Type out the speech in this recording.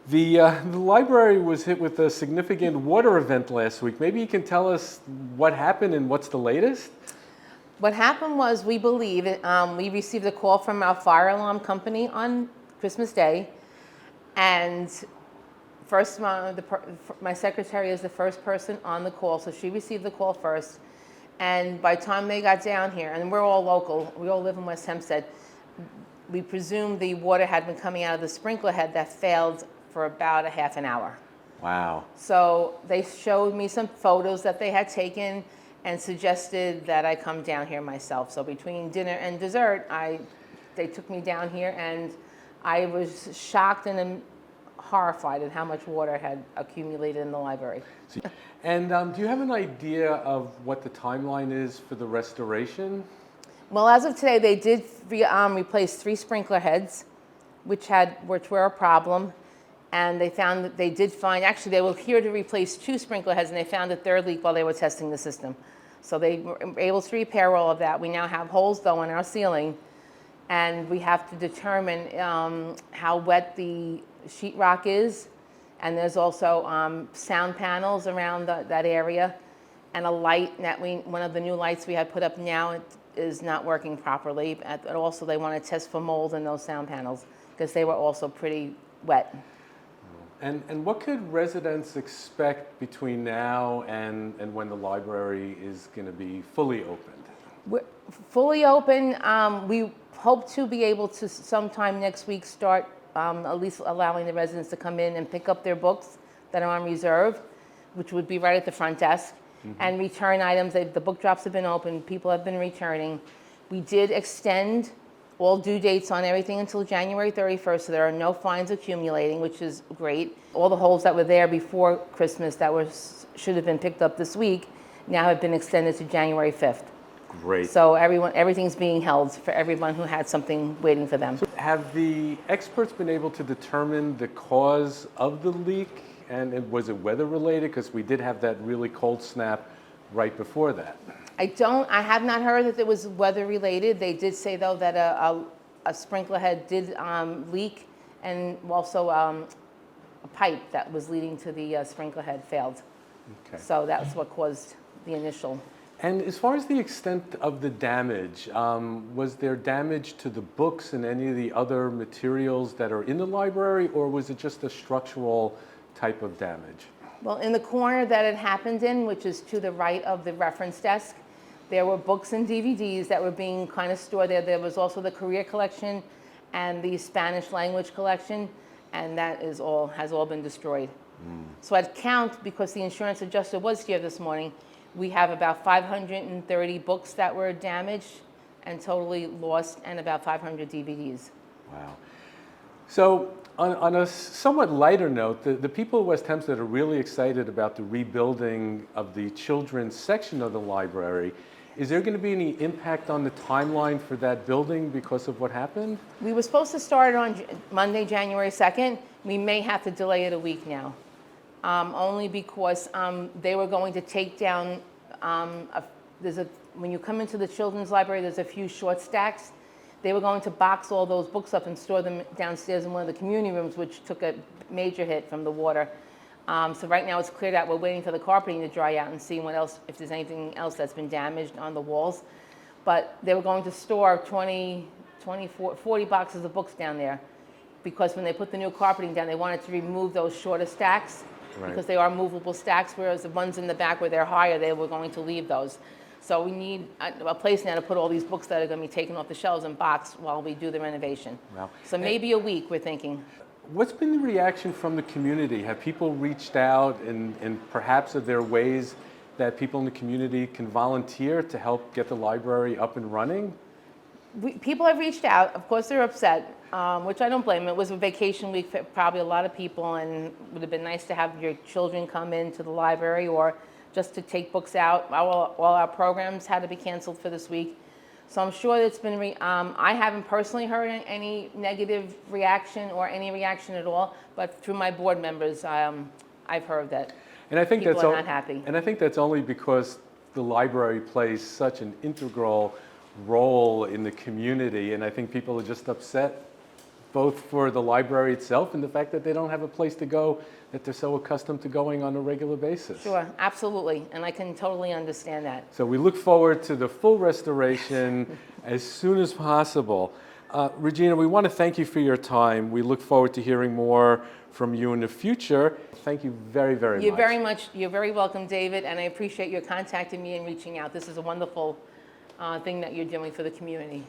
The library was hit with a significant water event last week. Maybe you can tell us what happened and what's the latest? What happened was, we believe, we received a call from our fire alarm company on Christmas Day, and first, my secretary is the first person on the call, so she received the call first. And by the time they got down here, and we're all local, we all live in West Hempstead, we presumed the water had been coming out of the sprinkler head that failed for about a half an hour. Wow. So they showed me some photos that they had taken and suggested that I come down here myself. So between dinner and dessert, they took me down here, and I was shocked and horrified at how much water had accumulated in the library. And do you have an idea of what the timeline is for the restoration? Well, as of today, they did replace 3 sprinkler heads, which were a problem. And they found that they did find, actually they were here to replace 2 sprinkler heads, and they found a 3rd leak while they were testing the system. So they were able to repair all of that. We now have holes though in our ceiling, and we have to determine how wet the sheetrock is. And there's also sound panels around that area, and a light one of the new lights we had put up now is not working properly. And also they want to test for mold in those sound panels because they were also pretty wet. And what could residents expect between now and when the library is going to be fully opened? We're fully open. We hope to be able to sometime next week start at least allowing the residents to come in and pick up their books that are on reserve, which would be right at the front desk, and return items. The book drops have been open. People have been returning. We did extend all due dates on everything until January 31st, so there are no fines accumulating, which is great. All the holes that were there before Christmas that should have been picked up this week now have been extended to January 5th. Great. So everything's being held for everyone who had something waiting for them. So have the experts been able to determine the cause of the leak? And was it weather related? Because we did have that really cold snap right before that. I have not heard that it was weather related. They did say though that a sprinkler head did leak, and also a pipe that was leading to the sprinkler head failed. Okay. So that's what caused the initial. And as far as the extent of the damage, was there damage to the books and any of the other materials that are in the library, or was it just a structural type of damage? Well, in the corner that it happened in, which is to the right of the reference desk, there were books and DVDs that were being kind of stored there. There was also the career collection and the Spanish language collection, and that has all been destroyed. So at count, because the insurance adjuster was here this morning, we have about 530 books that were damaged and totally lost, and about 500 DVDs. Wow. So on a somewhat lighter note, the people of West Hempstead are really excited about the rebuilding of the children's section of the library. Is there going to be any impact on the timeline for that building because of what happened? We were supposed to start on Monday, January 2nd. We may have to delay it a week now, only because they were going to take down, when you come into the children's library, there's a few short stacks. They were going to box all those books up and store them downstairs in one of the community rooms, which took a major hit from the water. So right now it's cleared out. We're waiting for the carpeting to dry out and seeing what else, if there's anything else that's been damaged on the walls. But they were going to store 40 boxes of books down there, because when they put the new carpeting down, they wanted to remove those shorter stacks, right, because they are movable stacks, whereas the ones in the back where they're higher, they were going to leave those. So we need a place now to put all these books that are going to be taken off the shelves and boxed while we do the renovation. Wow. So maybe a week, we're thinking. What's been the reaction from the community? Have people reached out, and perhaps are there ways that people in the community can volunteer to help get the library up and running? People have reached out. Of course, they're upset, which I don't blame them. It was a vacation week for probably a lot of people, and it would have been nice to have your children come into the library or just to take books out. All our programs had to be canceled for this week. So I'm sure it's been, I haven't personally heard any negative reaction or any reaction at all, but through my board members, I've heard that people are not happy. And I think that's only because the library plays such an integral role in the community, and I think people are just upset both for the library itself and the fact that they don't have a place to go that they're so accustomed to going on a regular basis. Sure, absolutely, and I can totally understand that. So we look forward to the full restoration as soon as possible. Regina, we want to thank you for your time. We look forward to hearing more from you in the future. Thank you very, very much. You're very welcome, David, and I appreciate your contacting me and reaching out. This is a wonderful thing that you're doing for the community.